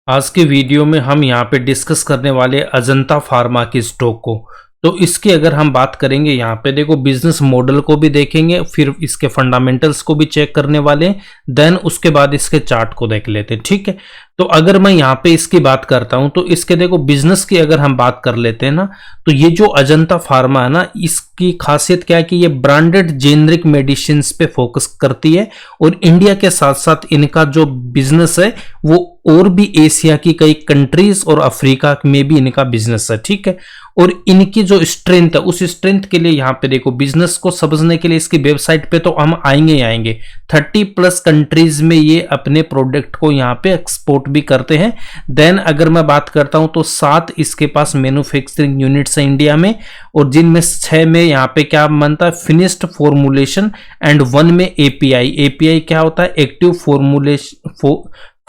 आज के वीडियो में हम यहाँ पे डिस्कस करने वाले अजंता फार्मा की स्टॉक को। तो इसकी अगर हम बात करेंगे यहाँ पे देखो बिजनेस मॉडल को भी देखेंगे, फिर इसके फंडामेंटल्स को भी चेक करने वाले हैं, देन उसके बाद इसके चार्ट को देख लेते हैं। ठीक है, तो अगर मैं यहाँ पे इसकी बात करता हूँ तो इसके देखो बिजनेस की अगर हम बात कर लेते हैं ना, तो ये जो अजंता फार्मा है ना, इसकी खासियत क्या है कि ये ब्रांडेड जेनरिक मेडिसिन पे फोकस करती है और इंडिया के साथ साथ इनका जो बिजनेस है वो और भी एशिया की कई कंट्रीज और अफ्रीका में भी इनका बिजनेस है। ठीक है, और इनकी जो स्ट्रेंथ है उस स्ट्रेंथ के लिए यहाँ पे देखो बिजनेस को समझने के लिए इसकी वेबसाइट पे तो हम आएंगे ही आएंगे। 30+ कंट्रीज में ये अपने प्रोडक्ट को यहाँ पे एक्सपोर्ट भी करते हैं। देन अगर मैं बात करता हूँ तो 7 इसके पास मैन्युफैक्चरिंग यूनिट्स है इंडिया में, और जिनमें 6 में यहाँ पे क्या बनता है, फिनिश्ड फॉर्मुलेशन, एंड 1 में एपीआई। एपीआई क्या होता है, एक्टिव फॉर्मुलेशन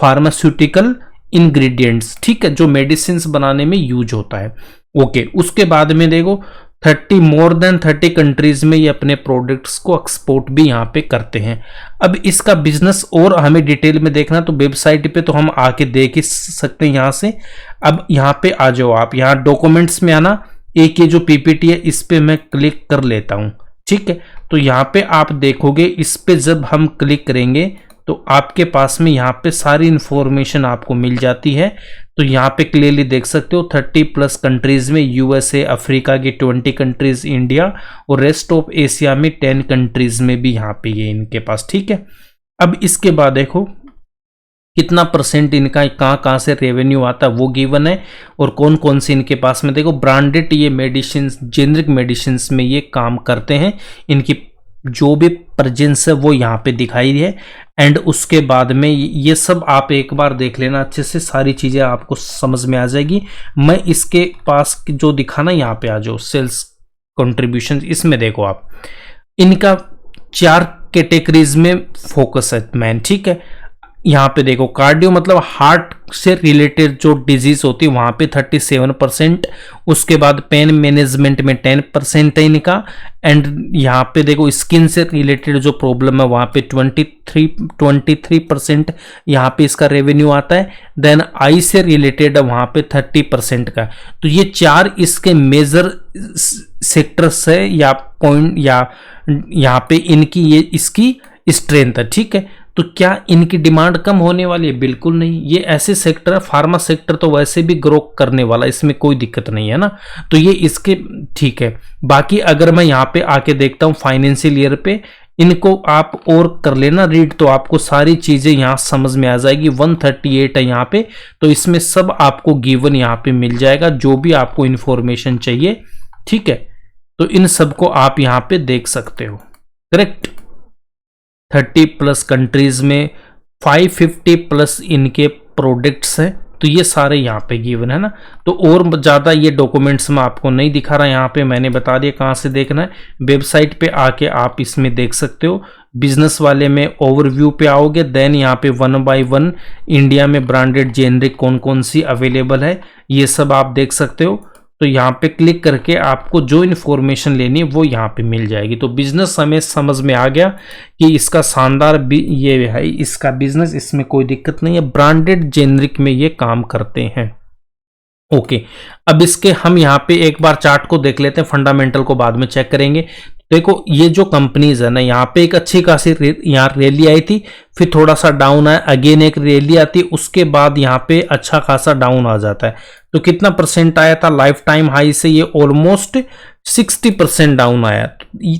फार्मास्यूटिकल इंग्रेडिएंट्स। ठीक है, जो मेडिसिन बनाने में यूज होता है। ओके, उसके बाद में देखो मोर देन 30 कंट्रीज में ये अपने प्रोडक्ट्स को एक्सपोर्ट भी यहाँ पे करते हैं। अब इसका बिजनेस और हमें डिटेल में देखना तो वेबसाइट पे तो हम आके देख ही सकते हैं यहाँ से। अब यहाँ पे आ जाओ आप, यहाँ डॉक्यूमेंट्स में आना, एक ये जो पीपीटी है इस पे मैं क्लिक कर लेता हूँ। ठीक है, तो यहाँ पे आप देखोगे, इस पे जब हम क्लिक करेंगे तो आपके पास में यहाँ पे सारी इंफॉर्मेशन आपको मिल जाती है। तो यहाँ पे क्लियरली देख सकते हो 30+ कंट्रीज में, यूएसए, अफ्रीका की 20 कंट्रीज, इंडिया और रेस्ट ऑफ एशिया में 10 कंट्रीज में भी यहाँ पे ये इनके पास। ठीक है, अब इसके बाद देखो कितना परसेंट इनका कहाँ से रेवेन्यू आता है वो गिवन है, और कौन कौन से इनके पास में देखो ब्रांडेड ये मेडिसिन, जेनरिक मेडिसिन में ये काम करते हैं। इनकी जो भी प्रेजेंस है वो यहाँ पे दिखाई है। एंड उसके बाद में ये सब आप एक बार देख लेना अच्छे से, सारी चीजें आपको समझ में आ जाएगी। मैं इसके पास जो दिखाना, यहाँ पे आ जाओ सेल्स कंट्रीब्यूशन, इसमें देखो आप इनका 4 कैटेगरीज में फोकस है मैन। ठीक है, यहाँ पे देखो कार्डियो मतलब हार्ट से रिलेटेड जो डिजीज होती है वहां पे 37%, उसके बाद पेन मैनेजमेंट में 10% है इनका, एंड यहाँ पे देखो स्किन से रिलेटेड जो प्रॉब्लम है वहां पे 23% यहाँ पे इसका रेवेन्यू आता है। देन आई से रिलेटेड है वहां पे 30% का। तो ये 4 इसके मेजर सेक्टर्स है या पॉइंट, या यहाँ पे इनकी ये इसकी स्ट्रेंथ है। ठीक है, तो क्या इनकी डिमांड कम होने वाली है? बिल्कुल नहीं। ये ऐसे सेक्टर है, फार्मा सेक्टर तो वैसे भी ग्रो करने वाला, इसमें कोई दिक्कत नहीं है ना। तो ये इसके ठीक है। बाकी अगर मैं यहाँ पे आके देखता हूँ फाइनेंशियल ईयर पे, इनको आप और कर लेना रीड, तो आपको सारी चीजें यहाँ समझ में आ जाएगी। 138 है यहाँ पे, तो इसमें सब आपको गिवन यहाँ पे मिल जाएगा जो भी आपको इंफॉर्मेशन चाहिए। ठीक है, तो इन सबको आप यहाँ पे देख सकते हो। करेक्ट, 30+ कंट्रीज में 550+ इनके प्रोडक्ट्स हैं, तो ये सारे यहाँ पे गिवन है ना। तो और ज़्यादा ये डॉक्यूमेंट्स में आपको नहीं दिखा रहा, यहाँ पे मैंने बता दिया कहाँ से देखना है। वेबसाइट पे आके आप इसमें देख सकते हो। बिजनेस वाले में ओवरव्यू पे आओगे, देन यहाँ पे 1 by 1 इंडिया में ब्रांडेड जेनरिक कौन कौन सी अवेलेबल है ये सब आप देख सकते हो। तो यहाँ पे क्लिक करके आपको जो इन्फॉर्मेशन लेनी है वो यहाँ पे मिल जाएगी। तो बिजनेस हमें समझ में आ गया कि इसका शानदार ये है इसका बिजनेस, इसमें कोई दिक्कत नहीं है, ब्रांडेड जेनरिक में ये काम करते हैं। ओके, अब इसके हम यहाँ पे एक बार चार्ट को देख लेते हैं, फंडामेंटल को बाद में चेक करेंगे। देखो ये जो कंपनीज है ना, यहाँ पे एक अच्छी खासी यहाँ रैली आई थी, फिर थोड़ा सा डाउन आया, अगेन एक रैली आती है, उसके बाद यहाँ पे अच्छा खासा डाउन आ जाता है। तो कितना परसेंट आया था लाइफ टाइम हाई से, ये ऑलमोस्ट 60% डाउन आया।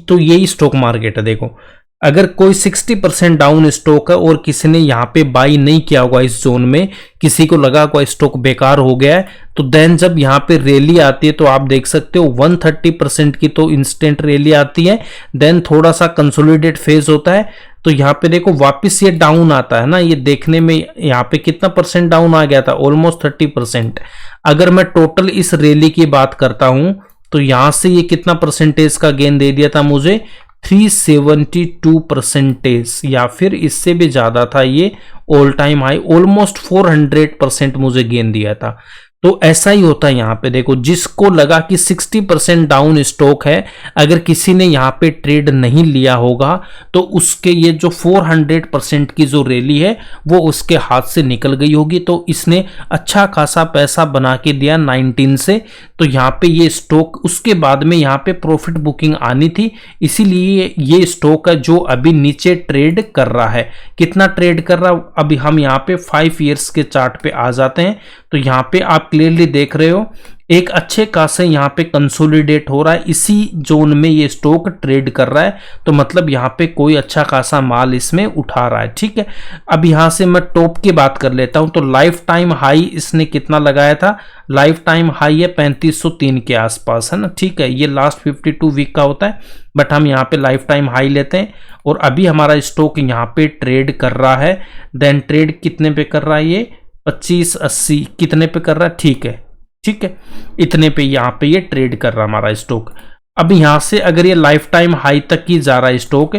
तो यही स्टॉक मार्केट है। देखो अगर कोई 60% डाउन स्टॉक है और किसी ने यहाँ पे बाई नहीं किया होगा इस जोन में, किसी को लगा कोई स्टॉक बेकार हो गया है, तो देन जब यहाँ पे रैली आती है तो आप देख सकते हो 130% की तो इंस्टेंट रैली आती है। देन थोड़ा सा कंसोलिडेट फेज होता है, तो यहाँ पे देखो वापस ये डाउन आता है ना। ये देखने में यहाँ पे कितना परसेंट डाउन आ गया था, ऑलमोस्ट 30%। अगर मैं टोटल इस रैली की बात करता हूं तो यहां से ये कितना परसेंटेज का गेन दे दिया था मुझे, 372%, या फिर इससे भी ज्यादा था। ये ऑल टाइम हाई ऑलमोस्ट 400% मुझे गेन दिया था। तो ऐसा ही होता है यहाँ पे देखो, जिसको लगा कि 60% डाउन स्टॉक है, अगर किसी ने यहाँ पे ट्रेड नहीं लिया होगा तो उसके ये जो 400% की जो रैली है वो उसके हाथ से निकल गई होगी। तो इसने अच्छा खासा पैसा बना के दिया 19 से, तो यहाँ पे ये स्टॉक उसके बाद में यहाँ पे प्रॉफिट बुकिंग आनी थी, इसीलिए ये स्टॉक है जो अभी नीचे ट्रेड कर रहा है। कितना ट्रेड कर रहा है, अभी हम यहाँ पे 5 ईयर्स के चार्ट पे आ जाते हैं। तो यहाँ पे आप क्लियरली देख रहे हो एक अच्छे खासे यहाँ पे कंसोलिडेट हो रहा है, इसी जोन में ये स्टॉक ट्रेड कर रहा है। तो मतलब यहाँ पे कोई अच्छा खासा माल इसमें उठा रहा है, ठीक है। अब यहाँ से मैं टॉप की बात कर लेता हूँ। तो लाइफ टाइम हाई इसने कितना लगाया था, लाइफ टाइम हाई है 3503 के आसपास, है ना, ठीक है। ये लास्ट 52 वीक का होता है, बट हम यहाँ पे लाइफ टाइम हाई लेते हैं। और अभी हमारा स्टॉक यहाँ पे ट्रेड कर रहा है। देन ट्रेड कितने पे कर रहा है, ये 2580 कितने पे कर रहा है, ठीक है, ठीक है, इतने पे यहाँ पे ये ट्रेड कर रहा है हमारा स्टॉक। अब यहाँ से अगर ये लाइफ टाइम हाई तक की जा रहा है स्टॉक,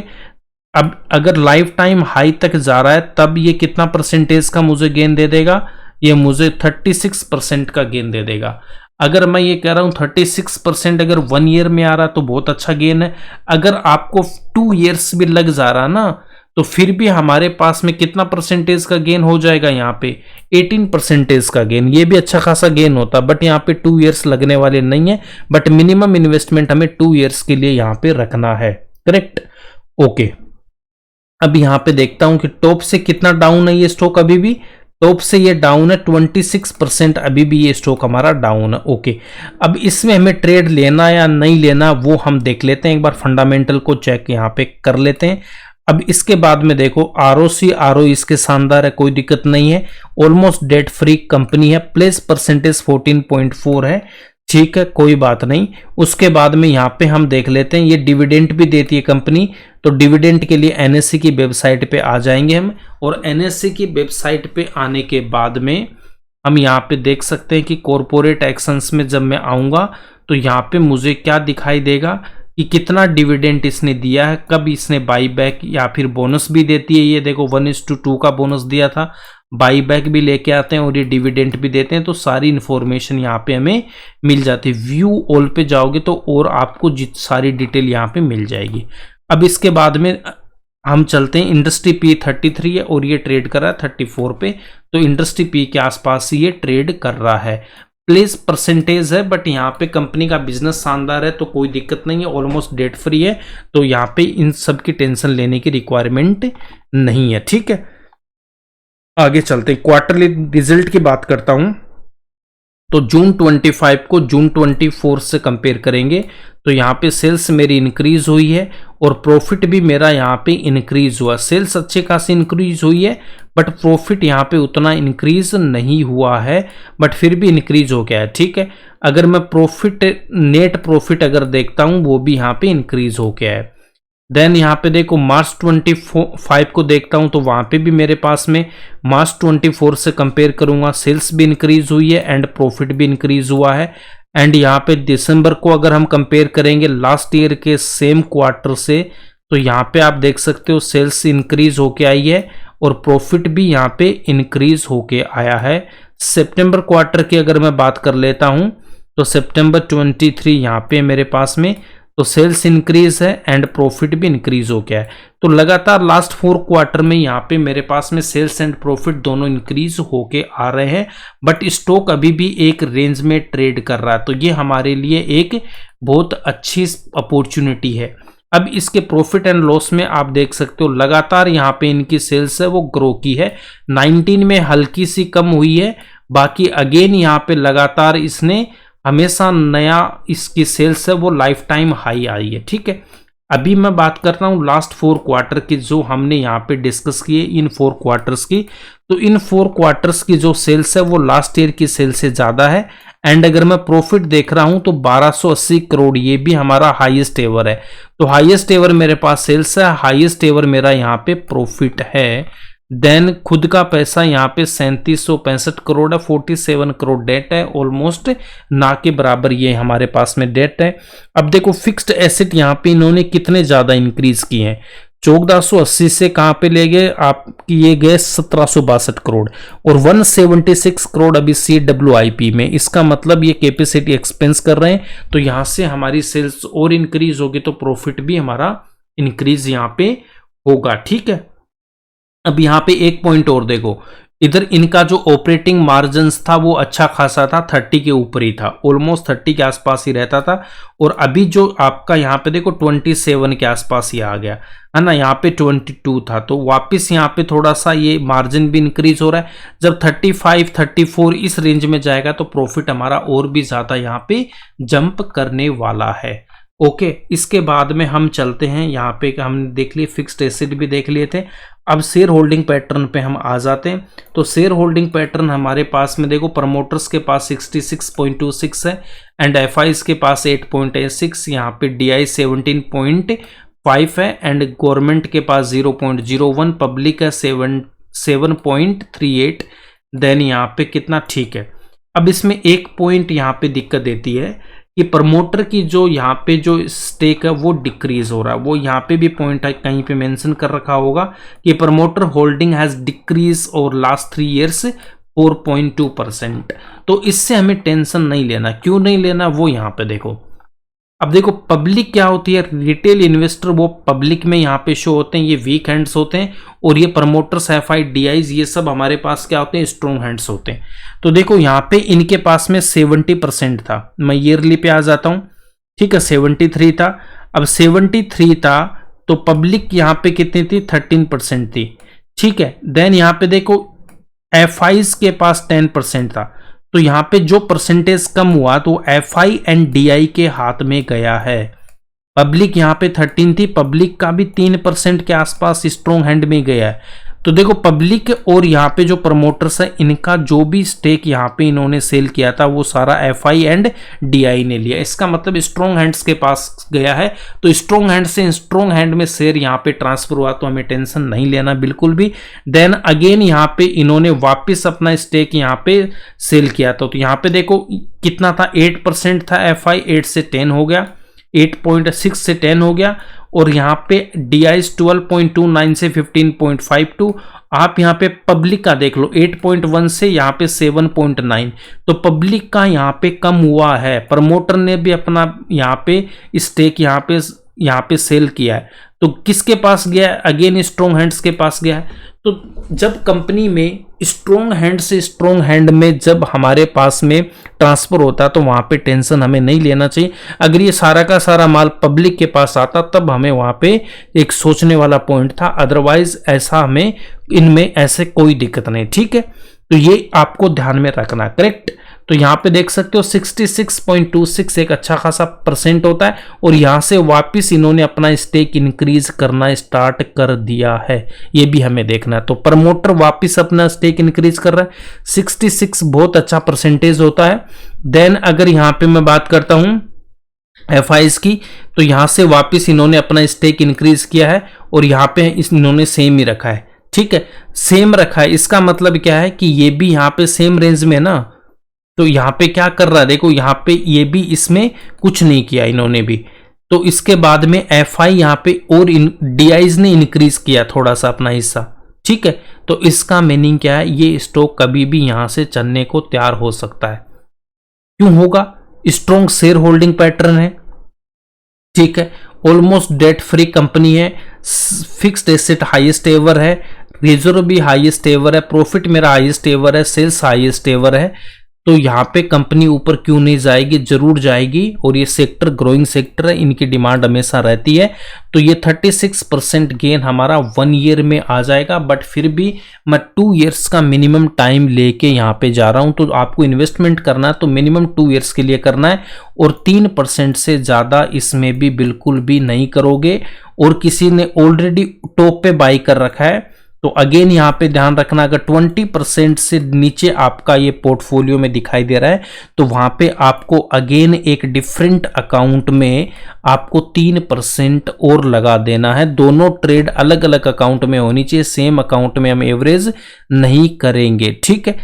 अब अगर लाइफ टाइम हाई तक जा रहा है तब ये कितना परसेंटेज का मुझे गेन दे देगा, ये मुझे 36% का गेन दे देगा। अगर मैं ये कह रहा हूँ 36% अगर 1 ईयर में आ रहा है तो बहुत अच्छा गेन है। अगर आपको 2 ईयर्स भी लग जा रहा ना तो फिर भी हमारे पास में कितना परसेंटेज का गेन हो जाएगा, यहाँ पे 18% का गेन, ये भी अच्छा खासा गेन होता। बट यहाँ पे 2 ईयर्स लगने वाले नहीं है, बट मिनिमम इन्वेस्टमेंट हमें 2 ईयर्स के लिए यहाँ पे रखना है, करेक्ट, ओके। अब यहाँ पे देखता हूं कि टॉप से कितना डाउन है ये स्टॉक, अभी भी टॉप से ये डाउन है 26%, अभी भी ये स्टॉक हमारा डाउन है, ओके। अब इसमें हमें ट्रेड लेना या नहीं लेना वो हम देख लेते हैं, एक बार फंडामेंटल को चेक यहाँ पे कर लेते हैं। अब इसके बाद में देखो ROE इसके शानदार है, कोई दिक्कत नहीं है, ऑलमोस्ट डेट फ्री कंपनी है, प्लेस परसेंटेज 14.4 है, ठीक है, कोई बात नहीं। उसके बाद में यहाँ पे हम देख लेते हैं, ये डिविडेंड भी देती है कंपनी। तो डिविडेंड के लिए NSE की वेबसाइट पे आ जाएंगे हम, और NSE की वेबसाइट पे आने के बाद में हम यहाँ पे देख सकते हैं कि कॉरपोरेट एक्शंस में जब मैं आऊँगा तो यहाँ पे मुझे क्या दिखाई देगा कि कितना डिविडेंड इसने दिया है, कब इसने बाई बैक या फिर बोनस भी देती है। ये देखो 1:2 का बोनस दिया था, बाई बैक भी लेके आते हैं और ये डिविडेंड भी देते हैं। तो सारी इंफॉर्मेशन यहाँ पे हमें मिल जाती है। व्यू ऑल पे जाओगे तो और आपको सारी डिटेल यहाँ पे मिल जाएगी। अब इसके बाद में हम चलते हैं, इंडस्ट्री पी 33 है और ये ट्रेड कर रहा है 34 पे। तो इंडस्ट्री पी के आसपास ये ट्रेड कर रहा है, प्लेस परसेंटेज है, बट यहाँ पे कंपनी का बिजनेस शानदार है तो कोई दिक्कत नहीं है, ऑलमोस्ट डेट फ्री है। तो यहाँ पे इन सब की टेंशन लेने की रिक्वायरमेंट नहीं है, ठीक है। आगे चलते हैं, क्वार्टरली रिजल्ट की बात करता हूं। तो जून 25 को जून 24 से कंपेयर करेंगे तो यहाँ पे सेल्स मेरी इंक्रीज हुई है और प्रॉफिट भी मेरा यहाँ पे इंक्रीज हुआ। सेल्स अच्छे खासी इंक्रीज हुई है, बट प्रॉफिट यहाँ पे उतना इंक्रीज नहीं हुआ है, बट फिर भी इंक्रीज हो गया है, ठीक है। अगर मैं प्रॉफिट, नेट प्रॉफिट अगर देखता हूँ वो भी यहाँ पे इंक्रीज हो गया है। देन यहाँ पे देखो मार्च 25 को देखता हूँ तो वहाँ पे भी मेरे पास में मार्च 24 से कंपेयर करूँगा, सेल्स भी इंक्रीज हुई है एंड प्रॉफिट भी इंक्रीज हुआ है। एंड यहाँ पे दिसंबर को अगर हम कंपेयर करेंगे लास्ट ईयर के सेम क्वार्टर से तो यहाँ पे आप देख सकते हो सेल्स इंक्रीज होके आई है और प्रॉफिट भी यहाँ पे इंक्रीज होके आया है। सितंबर क्वार्टर की अगर मैं बात कर लेता हूँ तो सितंबर 23 यहाँ पे मेरे पास में तो सेल्स इंक्रीज है एंड प्रॉफिट भी इंक्रीज हो गया है। तो लगातार लास्ट 4 क्वार्टर में यहाँ पे मेरे पास में सेल्स एंड प्रॉफिट दोनों इंक्रीज होके आ रहे हैं, बट स्टॉक अभी भी एक रेंज में ट्रेड कर रहा है। तो ये हमारे लिए एक बहुत अच्छी अपॉर्चुनिटी है। अब इसके प्रॉफिट एंड लॉस में आप देख सकते हो लगातार यहाँ पे इनकी सेल्स है वो ग्रो की है। 19 में हल्की सी कम हुई है, बाकी अगेन यहाँ पे लगातार इसने हमेशा नया इसकी सेल्स है वो लाइफ टाइम हाई आई है, ठीक है। अभी मैं बात कर रहा हूँ लास्ट 4 क्वार्टर की जो हमने यहाँ पे डिस्कस किए, इन 4 क्वार्टर्स की। तो इन 4 क्वार्टर्स की जो सेल्स है वो लास्ट ईयर की सेल्स से ज़्यादा है। एंड अगर मैं प्रॉफिट देख रहा हूँ तो 1280 करोड़, ये भी हमारा हाईएस्ट एवर है। तो हाईएस्ट एवर मेरे पास सेल्स है, हाईएस्ट एवर मेरा यहाँ पे प्रॉफिट है। देन खुद का पैसा यहाँ पे 3765 करोड़ है, 47 करोड़ डेट है, ऑलमोस्ट ना के बराबर ये हमारे पास में डेट है। अब देखो फिक्स्ड एसेट यहाँ पे इन्होंने कितने ज्यादा इंक्रीज किए हैं, 1480 से कहां पे ले गए आपकी, ये गए 1762 करोड़, और 176 करोड़ अभी CWIP में। इसका मतलब ये कैपेसिटी एक्सपेंस कर रहे हैं, तो यहां से हमारी सेल्स और इंक्रीज होगी तो प्रॉफिट भी हमारा इंक्रीज यहां पे होगा। ठीक है, अब यहां पे एक पॉइंट और देखो, इधर इनका जो ऑपरेटिंग मार्जिन्स था वो अच्छा खासा था, 30 के ऊपर ही था, ऑलमोस्ट 30 के आसपास ही रहता था, और अभी जो आपका यहाँ पे देखो 27 के आसपास ही आ गया है ना, यहाँ पे 22 था, तो वापस यहाँ पे थोड़ा सा ये मार्जिन भी इंक्रीज हो रहा है। जब 35 34 इस रेंज में जाएगा तो प्रॉफिट हमारा और भी ज्यादा यहाँ पे जंप करने वाला है। ओके, इसके बाद में हम चलते हैं, यहाँ पे हमने देख लिए फिक्स्ड एसेट भी देख लिए थे। अब शेयर होल्डिंग पैटर्न पे हम आ जाते हैं, तो शेयर होल्डिंग पैटर्न हमारे पास में देखो, प्रमोटर्स के पास 66.26 है, एंड एफआईज के पास 8.86, यहाँ पे डीआई 17.5 है, एंड गवर्नमेंट के पास 0.01, पब्लिक है 7.38, देन यहाँ पे कितना, ठीक है। अब इसमें एक पॉइंट यहाँ पे दिक्कत देती है कि प्रमोटर की जो यहाँ पे जो स्टेक है वो डिक्रीज हो रहा है, वो यहाँ पे भी पॉइंट है कहीं पे मेंशन कर रखा होगा कि promoter holding has decrease over last 3 years 4.2%। तो इससे हमें टेंशन नहीं लेना, क्यों नहीं लेना वो यहाँ पे देखो। अब देखो पब्लिक क्या होती है, रिटेल इन्वेस्टर वो पब्लिक में यहाँ पे शो होते हैं, ये वीक हैंड्स होते हैं, और ये प्रमोटर्स एफआई डीआईज ये सब हमारे पास क्या होते हैं, स्ट्रॉन्ग हैंड्स होते हैं। तो देखो यहाँ पे इनके पास में 70% था, मैं ईयरली पे आ जाता हूँ, ठीक है, 73 था। अब 73 था तो पब्लिक यहाँ पे कितनी थी, 13% थी, ठीक है। देन यहाँ पे देखो एफआईज के पास 10% था, तो यहां पे जो परसेंटेज कम हुआ तो एफआई एंड डीआई के हाथ में गया है। पब्लिक यहां पे 13 थी, पब्लिक का भी 3% के आसपास स्ट्रॉन्ग हैंड में गया है। तो देखो पब्लिक और यहाँ पे जो प्रमोटर्स है इनका जो भी स्टेक यहाँ पे इन्होंने सेल किया था वो सारा एफआई एंड डीआई ने लिया, इसका मतलब स्ट्रॉन्ग हैंड्स के पास गया है। तो स्ट्रॉन्ग हैंड से स्ट्रॉन्ग हैंड में शेयर यहाँ पे ट्रांसफर हुआ, तो हमें टेंशन नहीं लेना बिल्कुल भी। देन अगेन यहाँ पे इन्होंने वापस अपना स्टेक यहाँ पे सेल किया था, तो यहाँ पे देखो कितना था, 8% था एफआई, 8 से 10 हो गया, 8.6 से 10 हो गया, और यहाँ पे DI 12.29 से 15.52। आप यहाँ पे पब्लिक का देख लो, 8.1 से यहाँ पे 7.9, तो पब्लिक का यहाँ पे कम हुआ है। प्रमोटर ने भी अपना यहाँ पे स्टेक यहाँ पे सेल किया है, तो किसके पास गया है, अगेन स्ट्रॉन्ग हैंड्स के पास गया है। तो जब कंपनी में स्ट्रॉन्ग हैंड से स्ट्रॉन्ग हैंड में जब हमारे पास में ट्रांसफर होता है तो वहां पे टेंशन हमें नहीं लेना चाहिए। अगर ये सारा का सारा माल पब्लिक के पास आता तब हमें वहां पे एक सोचने वाला पॉइंट था, अदरवाइज ऐसा हमें इनमें ऐसे कोई दिक्कत नहीं, ठीक है। तो ये आपको ध्यान में रखना, करेक्ट। तो यहाँ पे देख सकते हो 66.26 एक अच्छा खासा परसेंट होता है, और यहां से वापस इन्होंने अपना स्टेक इंक्रीज करना स्टार्ट कर दिया है, ये भी हमें देखना है। तो प्रमोटर वापस अपना स्टेक इंक्रीज कर रहा है, 66 बहुत अच्छा परसेंटेज होता है। देन अगर यहाँ पे मैं बात करता हूं एफआईज की, तो यहां से वापस इन्होंने अपना स्टेक इंक्रीज किया है, और यहाँ पे इन्होंने सेम ही रखा है, ठीक है, सेम रखा है। इसका मतलब क्या है कि ये भी यहाँ पे सेम रेंज में ना, तो यहाँ पे क्या कर रहा है देखो, यहाँ पे ये भी इसमें कुछ नहीं किया इन्होंने भी। तो इसके बाद में एफआई यहाँ पे और डीआईज ने इंक्रीज किया थोड़ा सा अपना हिस्सा, ठीक है। तो इसका मीनिंग क्या है, ये स्टॉक कभी भी यहां से चलने को तैयार हो सकता है। क्यों होगा, स्ट्रॉन्ग शेयर होल्डिंग पैटर्न है, ठीक है, ऑलमोस्ट डेट फ्री कंपनी है, फिक्स्ड एसेट हाईएस्ट एवर है, रिजर्व भी हाईएस्ट एवर है, प्रॉफिट मेरा हाईएस्ट एवर है, सेल्स हाईएस्ट एवर है। तो यहाँ पे कंपनी ऊपर क्यों नहीं जाएगी, जरूर जाएगी, और ये सेक्टर ग्रोइंग सेक्टर है, इनकी डिमांड हमेशा रहती है। तो ये 36% गेन हमारा 1 ईयर में आ जाएगा, बट फिर भी मैं 2 इयर्स का मिनिमम टाइम लेके यहाँ पे जा रहा हूँ। तो आपको इन्वेस्टमेंट करना है तो मिनिमम 2 इयर्स के लिए करना है, और 3% से ज़्यादा इसमें भी बिल्कुल भी नहीं करोगे। और किसी ने ऑलरेडी टॉप पे बाई कर रखा है तो अगेन यहाँ पे ध्यान रखना, अगर 20% से नीचे आपका ये पोर्टफोलियो में दिखाई दे रहा है तो वहां पे आपको अगेन एक डिफरेंट अकाउंट में आपको 3% और लगा देना है। दोनों ट्रेड अलग अलग अकाउंट में होनी चाहिए, सेम अकाउंट में हम एवरेज नहीं करेंगे, ठीक है।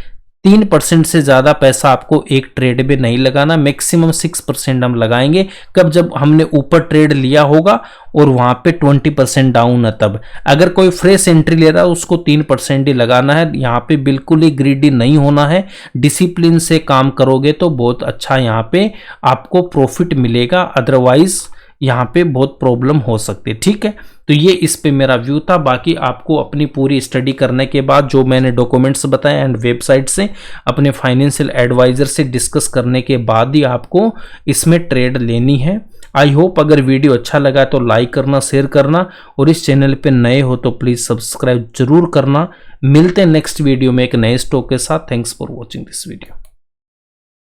3% से ज़्यादा पैसा आपको एक ट्रेड में नहीं लगाना, मैक्सिमम 6% हम लगाएंगे कब, जब हमने ऊपर ट्रेड लिया होगा और वहाँ पे 20% डाउन है तब। अगर कोई फ्रेश एंट्री ले रहा है उसको 3% ही लगाना है। यहाँ पे बिल्कुल ही ग्रीडी नहीं होना है, डिसिप्लिन से काम करोगे तो बहुत अच्छा यहाँ पे आपको प्रॉफिट मिलेगा, अदरवाइज यहाँ पे बहुत प्रॉब्लम हो सकती है। ठीक है, तो ये इस पे मेरा व्यू था। बाकी आपको अपनी पूरी स्टडी करने के बाद जो मैंने डॉक्यूमेंट्स बताए एंड वेबसाइट से अपने फाइनेंशियल एडवाइजर से डिस्कस करने के बाद ही आपको इसमें ट्रेड लेनी है। आई होप अगर वीडियो अच्छा लगा तो लाइक करना, शेयर करना, और इस चैनल पे नए हो तो प्लीज़ सब्सक्राइब जरूर करना। मिलते हैं नेक्स्ट वीडियो में एक नए स्टॉक के साथ। Thanks for watching this video.